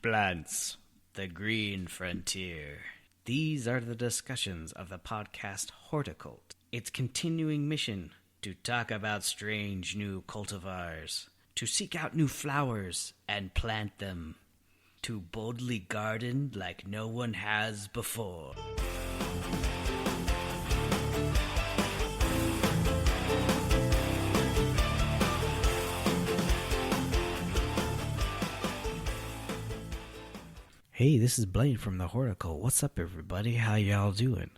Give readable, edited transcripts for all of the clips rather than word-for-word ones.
Water-wiseplants, the green frontier. These are the discussions of the podcast Horticult. Its continuing mission to talk about strange new cultivars, to seek out new flowers and plant them, to boldly garden like no one has before. Hey, this is Blaine from the Horticult. What's up, everybody? How y'all doing?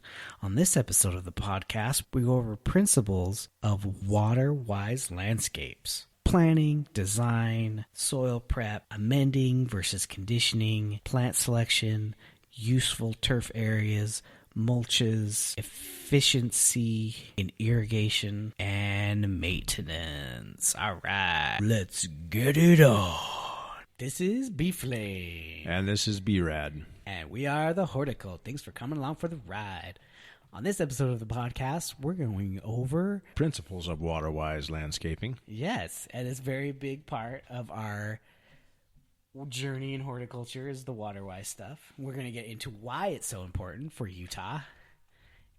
On this episode of the podcast, we go over principles of water-wise landscapes. Planning, design, soil prep, amending versus conditioning, plant selection, useful turf areas, mulches, efficiency in irrigation, and maintenance. All right, let's get it on. This is B-Flame. And this is B-Rad. And we are the Horticult. Thanks for coming along for the ride. On this episode of the podcast, we're going over principles of water-wise landscaping. Yes, and it's a very big part of our journey in horticulture is the water-wise stuff. We're going to get into why it's so important for Utah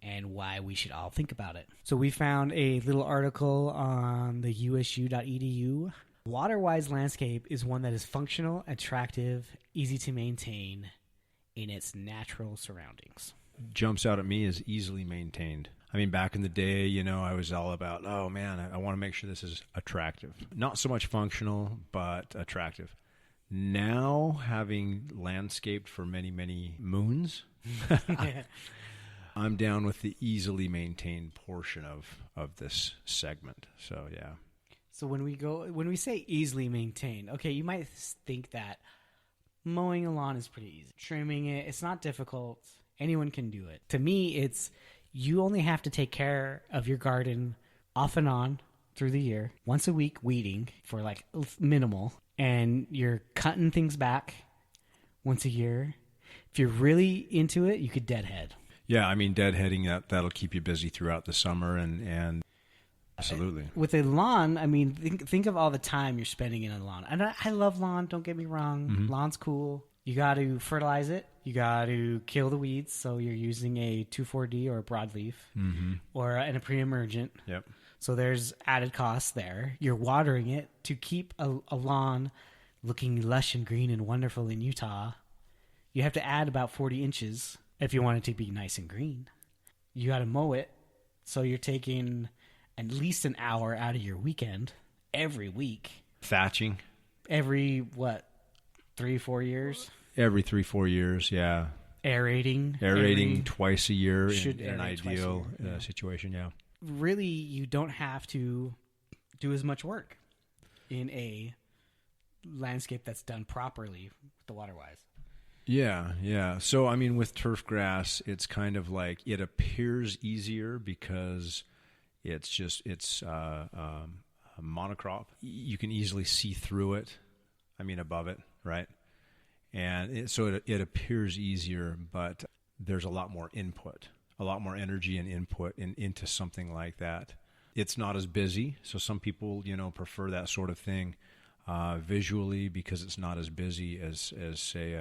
and why we should all think about it. So we found a little article on the usu.edu. Water-wise landscape is one that is functional, attractive, easy to maintain in its natural surroundings. Jumps out at me as easily maintained. I mean, back in the day, you know, I was all about, oh man, I want to make sure this is attractive. Not so much functional, but attractive. Now, having landscaped for many, many moons, I'm down with the easily maintained portion of this segment. So, yeah. So when we say easily maintained, okay, you might think that mowing a lawn is pretty easy. Trimming it, it's not difficult. Anyone can do it. To me, it's you only have to take care of your garden off and on through the year. Once a week, weeding for like minimal. And you're cutting things back once a year. If you're really into it, you could deadhead. Yeah, I mean, deadheading, that'll keep you busy throughout the summer and absolutely. With a lawn, I mean, think of all the time you're spending in a lawn. And I love lawn, don't get me wrong. Mm-hmm. Lawn's cool. You got to fertilize it. You got to kill the weeds. So you're using a 2,4-D or a broadleaf or a pre-emergent. Yep. So there's added costs there. You're watering it to keep a lawn looking lush and green and wonderful in Utah. You have to add about 40 inches if you want it to be nice and green. You got to mow it. So you're taking at least an hour out of your weekend every week. Thatching. Every, 3-4 years? Every 3-4 years, yeah. Aerating twice a year in an ideal situation, yeah. Really, you don't have to do as much work in a landscape that's done properly with the water-wise. Yeah. So, I mean, with turf grass, it's kind of like it appears easier because it's a monocrop. You can easily see through it. I mean, above it, right? And so it appears easier, but there's a lot more input, a lot more energy and input into something like that. It's not as busy, so some people, prefer that sort of thing visually because it's not as busy as say,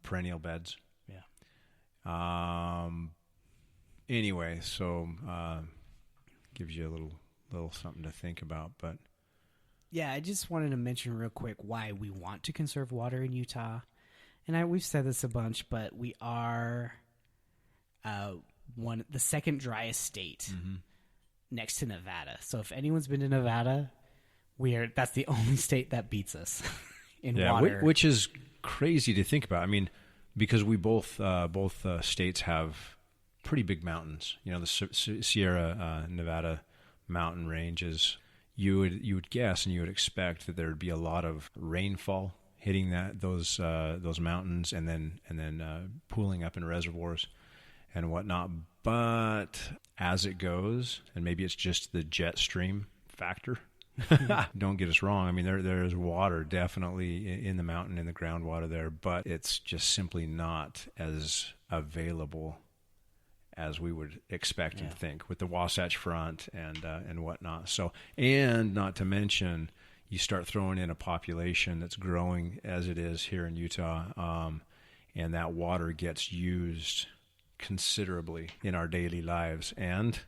perennial beds. Yeah. Anyway, so gives you a little something to think about, but yeah, I just wanted to mention real quick why we want to conserve water in Utah, and we've said this a bunch, but we are the second driest state next to Nevada. So if anyone's been to Nevada, that's the only state that beats us in water, which is crazy to think about. I mean, because we both states have pretty big mountains. The Sierra Nevada mountain ranges. You would guess and you would expect that there would be a lot of rainfall hitting those mountains and then pooling up in reservoirs and whatnot. But as it goes, and maybe it's just the jet stream factor. Don't get us wrong. I mean, there is water definitely in the mountain, in the groundwater there, but it's just simply not as available as we would expect and think with the Wasatch Front and whatnot. So, and not to mention, you start throwing in a population that's growing as it is here in Utah, and that water gets used considerably in our daily lives. And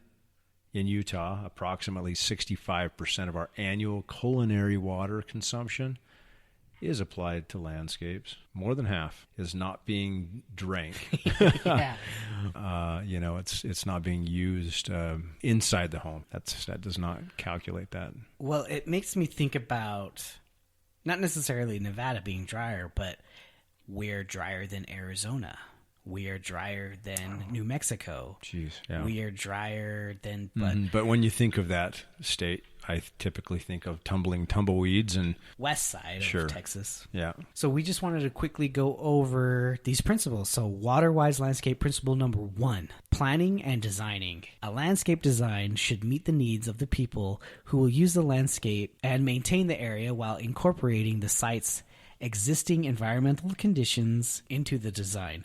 in Utah, approximately 65% of our annual culinary water consumption is applied to landscapes. More than half is not being drank. Yeah. It's not being used inside the home. That does not calculate that. Well, it makes me think about not necessarily Nevada being drier, but we're drier than Arizona. We are drier than New Mexico. Jeez, yeah. We are drier than... But when you think of that state, I typically think of tumbling tumbleweeds and... west side Sure. of Texas. Yeah. So we just wanted to quickly go over these principles. So water-wise landscape principle number 1, planning and designing. A landscape design should meet the needs of the people who will use the landscape and maintain the area while incorporating the site's existing environmental conditions into the design.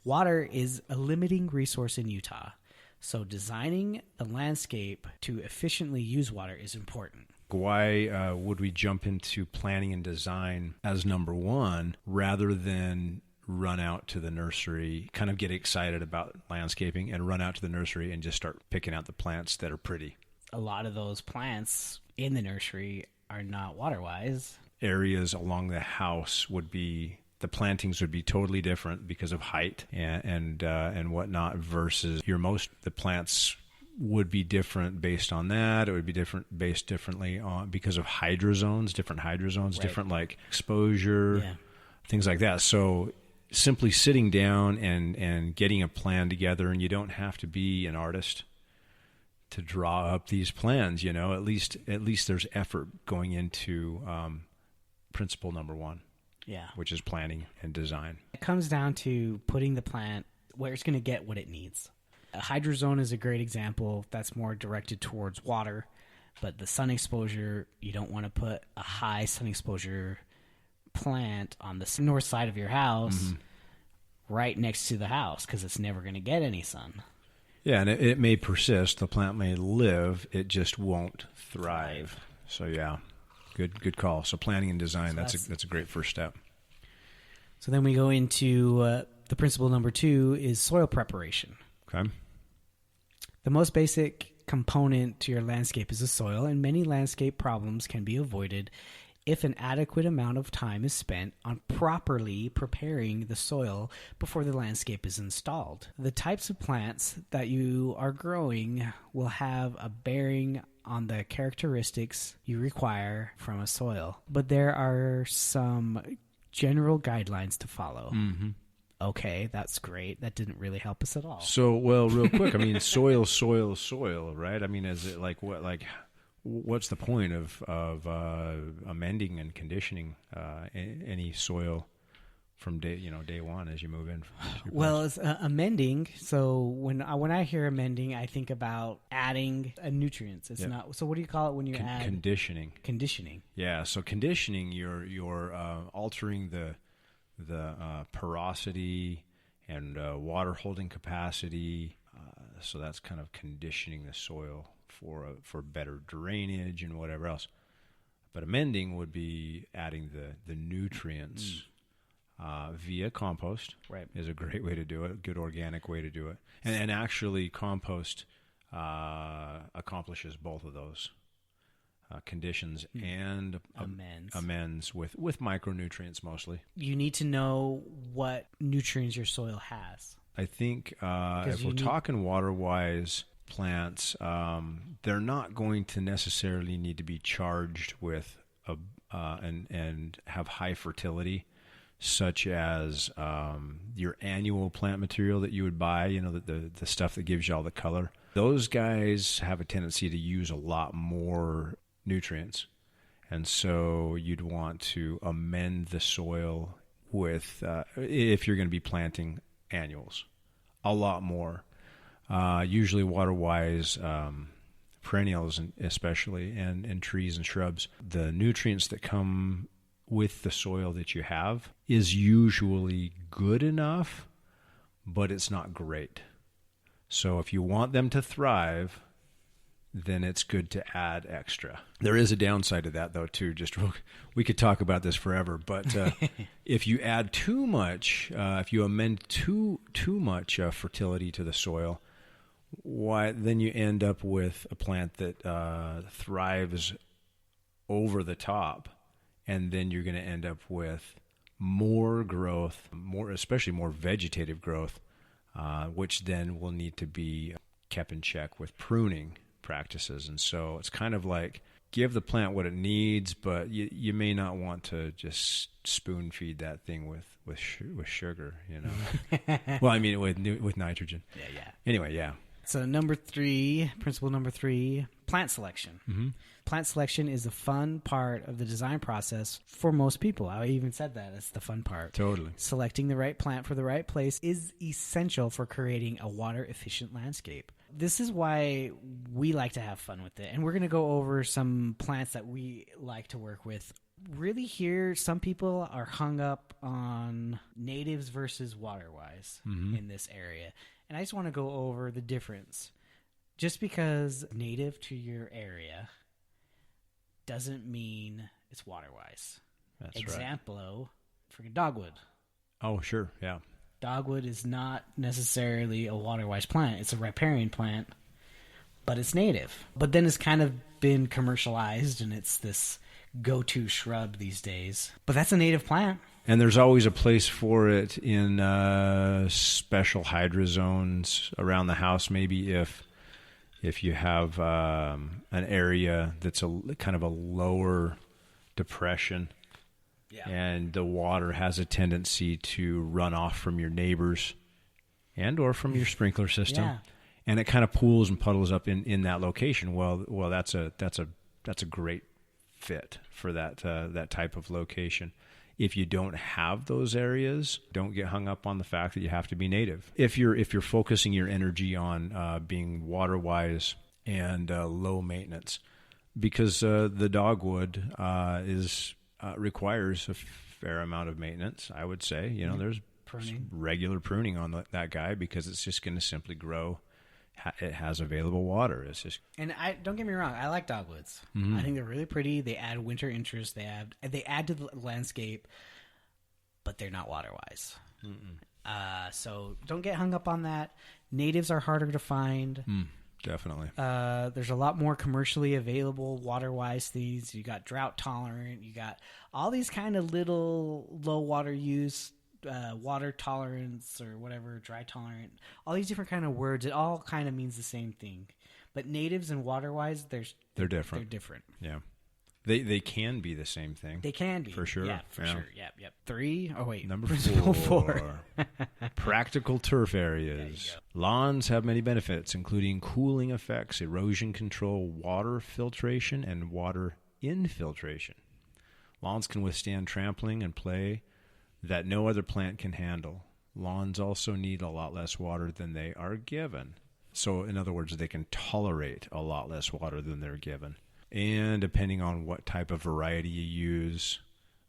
Water is a limiting resource in Utah, so designing the landscape to efficiently use water is important. Why would we jump into planning and design as number 1 rather than run out to the nursery, kind of get excited about landscaping and run out to the nursery and just start picking out the plants that are pretty? A lot of those plants in the nursery are not water-wise. Areas along the house would be... the plantings would be totally different because of height and whatnot versus the plants would be different based on that. It would be differently on because of different hydrozones, right. different like exposure, things like that. So simply sitting down and getting a plan together, and you don't have to be an artist to draw up these plans. At least there's effort going into principle number 1. Yeah. Which is planning and design. It comes down to putting the plant where it's going to get what it needs. A hydrozone is a great example. That's more directed towards water. But the sun exposure, you don't want to put a high sun exposure plant on the north side of your house right next to the house because it's never going to get any sun. Yeah, and it may persist. The plant may live. It just won't thrive. So, yeah. Good call. So planning and design, that's a great first step. So then we go into the principle number 2 is soil preparation. Okay. The most basic component to your landscape is the soil, and many landscape problems can be avoided if an adequate amount of time is spent on properly preparing the soil before the landscape is installed. The types of plants that you are growing will have a bearing on the characteristics you require from a soil, but there are some general guidelines to follow. Mm-hmm. Okay, that's great. That didn't really help us at all. So, well, real quick, I mean, soil, right? I mean, is it what's the point of amending and conditioning any soil from day one as you move in? Well, it's amending. So when I hear amending, I think about adding nutrients. It's not. So what do you call it when you add conditioning? Conditioning. Yeah. So conditioning, you're altering the porosity and water holding capacity. So that's kind of conditioning the soil for better drainage and whatever else. But amending would be adding the nutrients via compost. Right. Is a great way to do it, a good organic way to do it. And actually compost accomplishes both of those conditions and amends with micronutrients mostly. You need to know what nutrients your soil has. I think if we're talking water-wise plants, they're not going to necessarily need to be charged with and have high fertility, such as your annual plant material that you would buy, the stuff that gives you all the color. Those guys have a tendency to use a lot more nutrients. And so you'd want to amend the soil with, if you're going to be planting annuals, a lot more. Usually water-wise, perennials especially, and trees and shrubs, the nutrients that come with the soil that you have is usually good enough, but it's not great. So if you want them to thrive, then it's good to add extra. There is a downside to that, though, too. We could talk about this forever, but if you add too much, if you amend too much fertility to the soil, then you end up with a plant that thrives over the top, and then you're going to end up with more growth, especially more vegetative growth, which then will need to be kept in check with pruning practices. And so it's kind of like give the plant what it needs, but you may not want to just spoon feed that thing with sugar, you know. Well, I mean with nitrogen. Yeah. Anyway, yeah. So principle number 3, plant selection. Mm-hmm. Plant selection is a fun part of the design process for most people. I even said that. It's the fun part. Totally. Selecting the right plant for the right place is essential for creating a water-efficient landscape. This is why we like to have fun with it. And we're going to go over some plants that we like to work with. Really here, some people are hung up on natives versus water-wise in this area. And I just want to go over the difference. Just because native to your area doesn't mean it's water-wise. That's Example, freaking dogwood. Oh, sure, yeah. Dogwood is not necessarily a water-wise plant. It's a riparian plant, but it's native. But then it's kind of been commercialized, and it's this go-to shrub these days. But that's a native plant. And there's always a place for it in special hydro zones around the house, maybe if you have an area that's a kind of a lower depression. Yeah. And the water has a tendency to run off from your neighbors and or from your sprinkler system. Yeah. And it kind of pools and puddles up in that location. Well, that's a great fit for that type of location. If you don't have those areas, don't get hung up on the fact that you have to be native. If you're focusing your energy on being water wise and low maintenance, because the dogwood requires a fair amount of maintenance, I would say. You know, there's regular pruning on that guy because it's just going to simply grow. It has available water. It's just, and don't get me wrong, I like dogwoods. I think they're really pretty. They add winter interest. They add to the landscape, but they're not water wise. So don't get hung up on that. Natives are harder to find. Definitely. There's a lot more commercially available water-wise things. You got drought tolerant. You got all these kind of little low water use, water tolerance or whatever, dry tolerant. All these different kind of words. It all kind of means the same thing. But natives and water-wise, they're different. They're different. Yeah. They can be the same thing. They can be. For sure. Yeah, for sure. Yep. 3. Oh, wait. Number 4. Practical turf areas. Lawns have many benefits, including cooling effects, erosion control, water filtration, and water infiltration. Lawns can withstand trampling and play that no other plant can handle. Lawns also need a lot less water than they are given. So, in other words, they can tolerate a lot less water than they're given. And depending on what type of variety you use,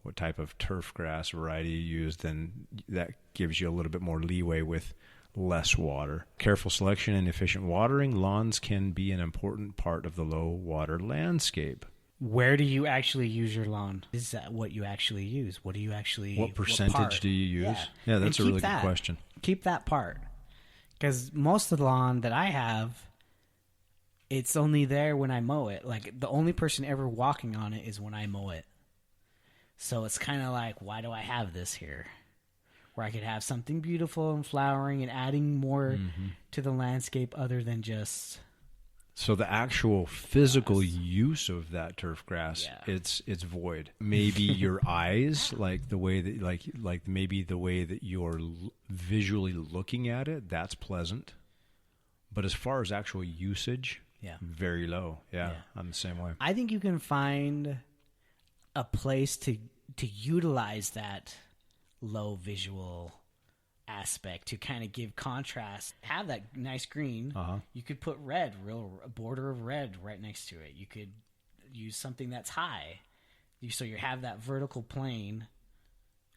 what type of turf grass variety you use, then that gives you a little bit more leeway with less water. Careful selection and efficient watering. Lawns can be an important part of the low water landscape. Where do you actually use your lawn? Is that what you actually use? What do you actually... What percentage do you use? Yeah, that's a really good question. Keep that part. Because most of the lawn that I have, it's only there when I mow it. Like, the only person ever walking on it is when I mow it. So it's kind of like, why do I have this here? Where I could have something beautiful and flowering and adding more to the landscape other than just... So the actual physical use of that turf grass, it's void. Maybe your eyes, like the way that, like maybe the way that you're visually looking at it, that's pleasant. But as far as actual usage, very low. Yeah, I'm the same way. I think you can find a place to utilize that low visual aspect to kind of give contrast, have that nice green. You could put a border of red right next to it. You could use something that's high, so you have that vertical plane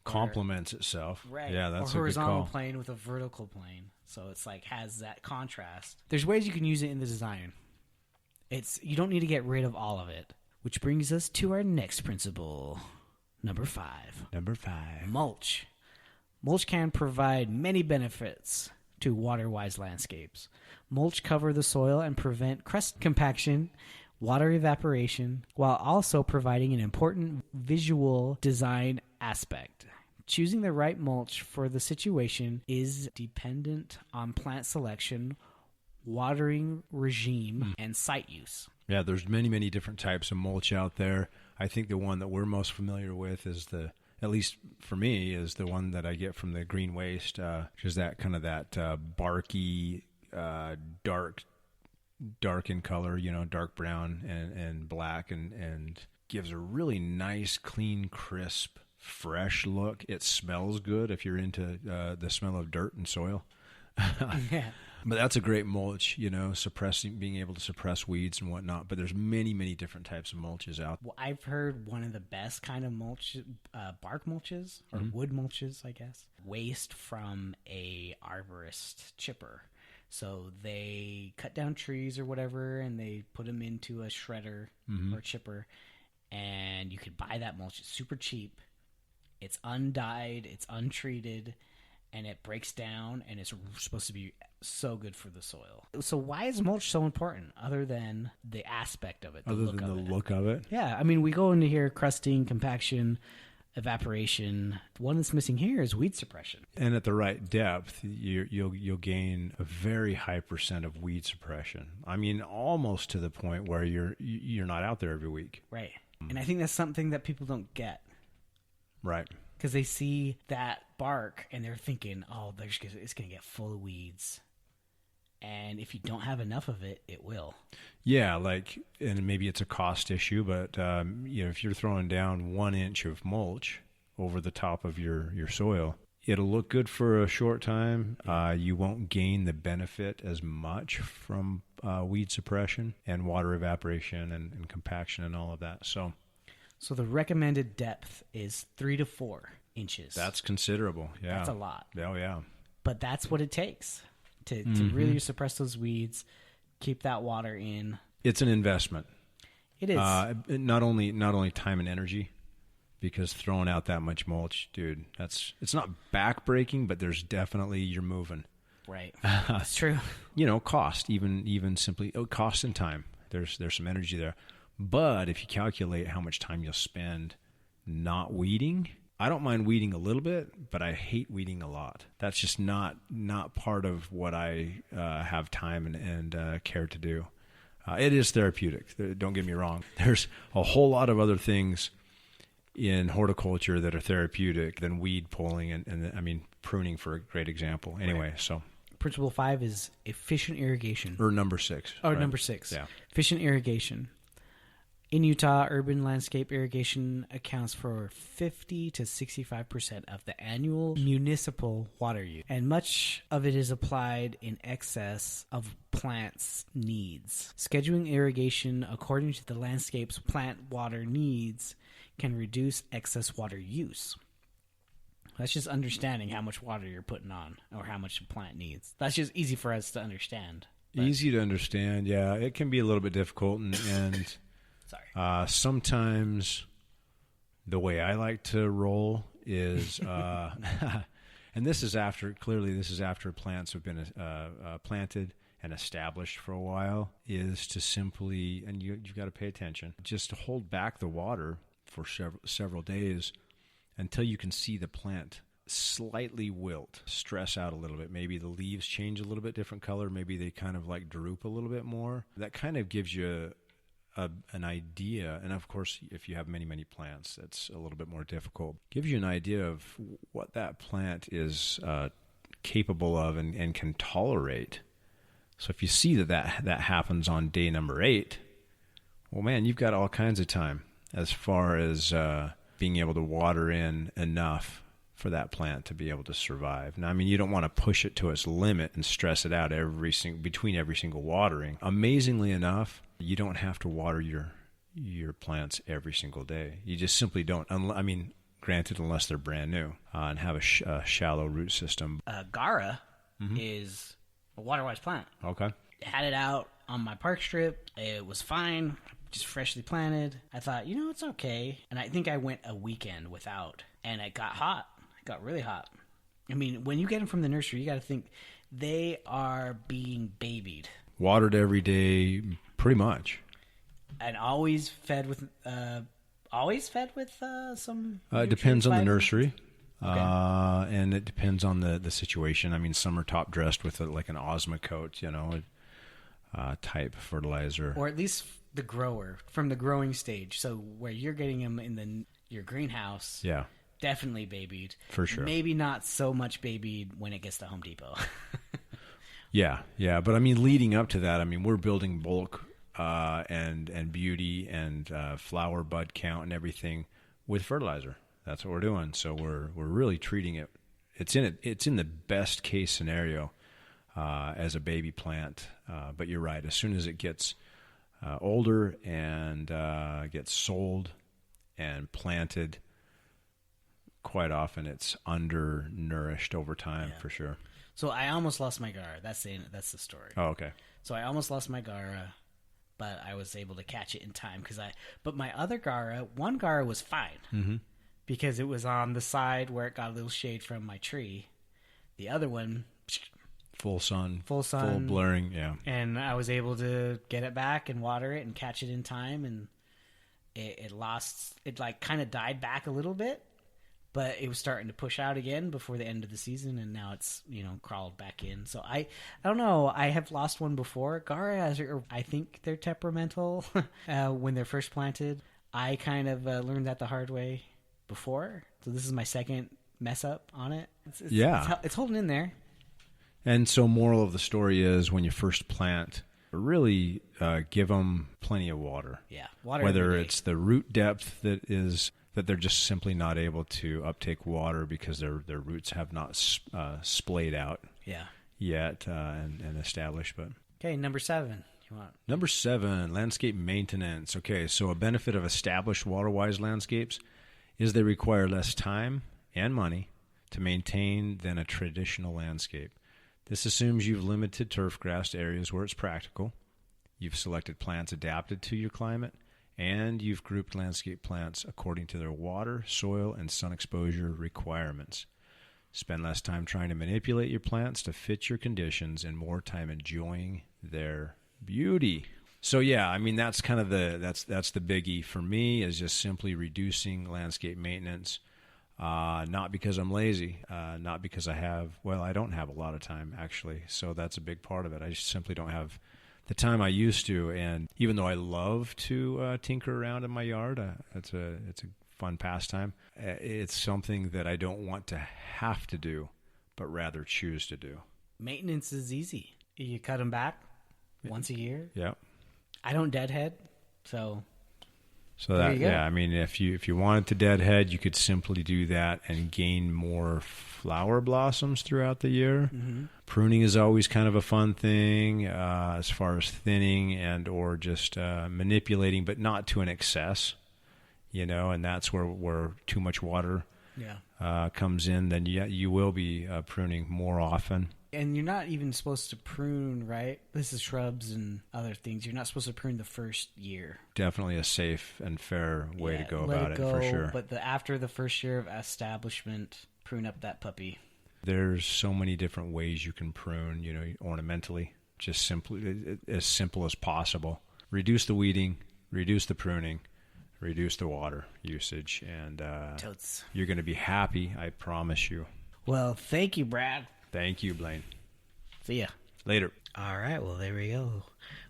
complements itself, right? Yeah, that's or a good horizontal call. plane with a vertical plane, so it's like has that contrast. There's ways you can use it in the design. You don't need to get rid of all of it. Which brings us to our next principle, number 5. Number 5. Mulch. Mulch can provide many benefits to water-wise landscapes. Mulch cover the soil and prevent crust compaction, water evaporation, while also providing an important visual design aspect. Choosing the right mulch for the situation is dependent on plant selection, watering regime, and site use. Yeah, there's many different types of mulch out there. I think the one that we're most familiar with is at least for me, is the one that I get from the Green Waste, which is that kind of that barky, dark in color, dark brown and black, and gives a really nice, clean, crisp, fresh look. It smells good if you're into the smell of dirt and soil. Yeah. But that's a great mulch, being able to suppress weeds and whatnot. But there's many different types of mulches out. Well, I've heard one of the best kind of mulch, bark mulches, or wood mulches, I guess. Waste from a arborist chipper. So they cut down trees or whatever, and they put them into a shredder or chipper. And you could buy that mulch. It's super cheap. It's undyed. It's untreated. And it breaks down, and it's supposed to be so good for the soil. So why is mulch so important, other than the aspect of it, the look of it? Yeah, I mean, we go into here, crusting, compaction, evaporation. The one that's missing here is weed suppression. And at the right depth, you'll gain a very high % of weed suppression. I mean, almost to the point where you're not out there every week. Right. And I think that's something that people don't get. Right. Because they see that bark and they're thinking, oh, it's going to get full of weeds. And if you don't have enough of it, it will. Yeah, and maybe it's a cost issue, but if you're throwing down 1 inch of mulch over the top of your soil, it'll look good for a short time. You won't gain the benefit as much from weed suppression and water evaporation and compaction and all of that. So the recommended depth is 3 to 4 inches. That's considerable. Yeah. That's a lot. Oh, yeah. But that's what it takes to really suppress those weeds, keep that water in. It's an investment. It is. Not only time and energy, because throwing out that much mulch, dude, it's not backbreaking, but there's definitely, you're moving. Right. That's true. Cost, even simply cost and time. There's some energy there. But if you calculate how much time you'll spend not weeding, I don't mind weeding a little bit, but I hate weeding a lot. That's just not part of what I have time and care to do. It is therapeutic. Don't get me wrong. There's a whole lot of other things in horticulture that are therapeutic than weed pulling and I mean, pruning for a great example. Anyway, right. So Principle 5 is efficient irrigation. Or number 6. Or right? Number 6. Yeah. Efficient irrigation. In Utah, urban landscape irrigation accounts for 50 to 65% of the annual municipal water use, and much of it is applied in excess of plants' needs. Scheduling irrigation according to the landscape's plant water needs can reduce excess water use. That's just understanding how much water you're putting on or how much a plant needs. That's just easy for us to understand. Easy to understand, yeah. It can be a little bit difficult and sometimes the way I like to roll is, and this is after plants have been planted and established for a while, is to simply, and you've got to pay attention, just to hold back the water for several days until you can see the plant slightly wilt, stress out a little bit. Maybe the leaves change a little bit different color. Maybe they kind of like droop a little bit more. That kind of gives you an idea, and of course, if you have many plants, that's a little bit more difficult. Gives you an idea of what that plant is capable of and can tolerate. So if you see that happens on day number 8, well, man, you've got all kinds of time as far as being able to water in enough for that plant to be able to survive. Now, I mean, you don't want to push it to its limit and stress it out between every single watering. Amazingly enough, you don't have to water your plants every single day. You just simply don't. I mean, granted, unless they're brand new and have a shallow root system. Gara is a water-wise plant. Okay. Had it out on my park strip. It was fine, just freshly planted. I thought, it's okay. And I think I went a weekend without, and it got hot. It got really hot. I mean, when you get them from the nursery, you got to think they are being babied. Watered every day, pretty much. And always fed with some. It depends on the nursery. Okay. And it depends on the situation. I mean, some are top dressed with like an Osmocote, type fertilizer. Or at least the grower, from the growing stage. So where you're getting them in your greenhouse. Yeah. Definitely babied. For sure. Maybe not so much babied when it gets to Home Depot. Yeah. But I mean, leading up to that, I mean, we're building bulk and beauty and flower bud count and everything with fertilizer. That's what we're doing. So we're really treating it. It's in the best case scenario as a baby plant. But you're right. As soon as it gets older and gets sold and planted, quite often it's undernourished over time, for sure. So I almost lost my Gara. That's the story. Oh, okay. So I almost lost my Gara, but I was able to catch it in time but my other Gara, one Gara was fine. Mm-hmm. Because it was on the side where it got a little shade from my tree. The other one, full sun, full blurring, yeah. And I was able to get it back and water it and catch it in time, and it like kind of died back a little bit, but it was starting to push out again before the end of the season, and now it's crawled back in. So I don't know. I have lost one before. Gara, I think they're temperamental when they're first planted. I kind of learned that the hard way before, so this is my second mess up on it. It's holding in there. And so moral of the story is, when you first plant, really give them plenty of water. Yeah, water. Whether it's the root depth that they're just simply not able to uptake water because their roots have not splayed out yet and established. But okay, number 7. Number 7, landscape maintenance. Okay, so a benefit of established water-wise landscapes is they require less time and money to maintain than a traditional landscape. This assumes you've limited turf grass to areas where it's practical, you've selected plants adapted to your climate, and you've grouped landscape plants according to their water, soil, and sun exposure requirements. Spend less time trying to manipulate your plants to fit your conditions and more time enjoying their beauty. So yeah, I mean, that's kind of that's the biggie for me, is just simply reducing landscape maintenance. Not because I'm lazy, not because I don't have a lot of time, actually. So that's a big part of it. I just simply don't have the time I used to. And even though I love to tinker around in my yard, it's a fun pastime. It's something that I don't want to have to do, but rather choose to do. Maintenance is easy. You cut them back once a year. Yeah. I don't deadhead, so that, yeah, I mean, if you wanted to deadhead, you could simply do that and gain more flower blossoms throughout the year. Mm-hmm. Pruning is always kind of a fun thing as far as thinning and or just manipulating, but not to an excess, and that's where too much water comes in. Then you will be pruning more often. And you're not even supposed to prune, right? This is shrubs and other things. You're not supposed to prune the first year. Definitely a safe and fair way to go about it, for sure. But after the first year of establishment, prune up that puppy. There's so many different ways you can prune, ornamentally. Just simply as simple as possible. Reduce the weeding, reduce the pruning, reduce the water usage, and you're going to be happy, I promise you. Well, thank you, Brad. Thank you, Blaine. See ya. Later. All right. Well, there we go.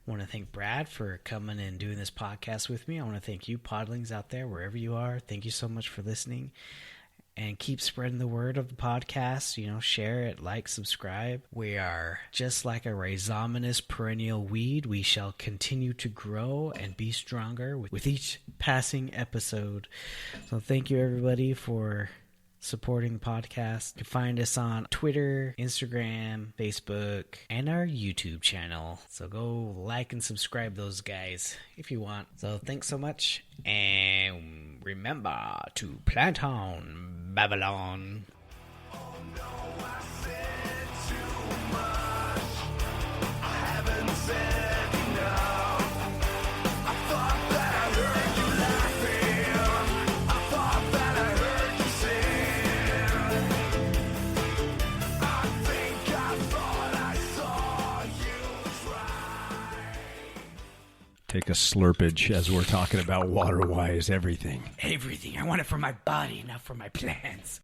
I want to thank Brad for coming and doing this podcast with me. I want to thank you, podlings out there, wherever you are. Thank you so much for listening. And keep spreading the word of the podcast. Share it, like, subscribe. We are just like a rhizomatous perennial weed. We shall continue to grow and be stronger with each passing episode. So thank you, everybody, for supporting the podcast. You can find us on Twitter, Instagram, Facebook, and our YouTube channel. So go like and subscribe those guys if you want. So thanks so much, and remember to plant on Babylon. Oh no, I said too much. I haven't said enough. Take a slurpage as we're talking about water-wise everything. Everything. I want it for my body, not for my plants.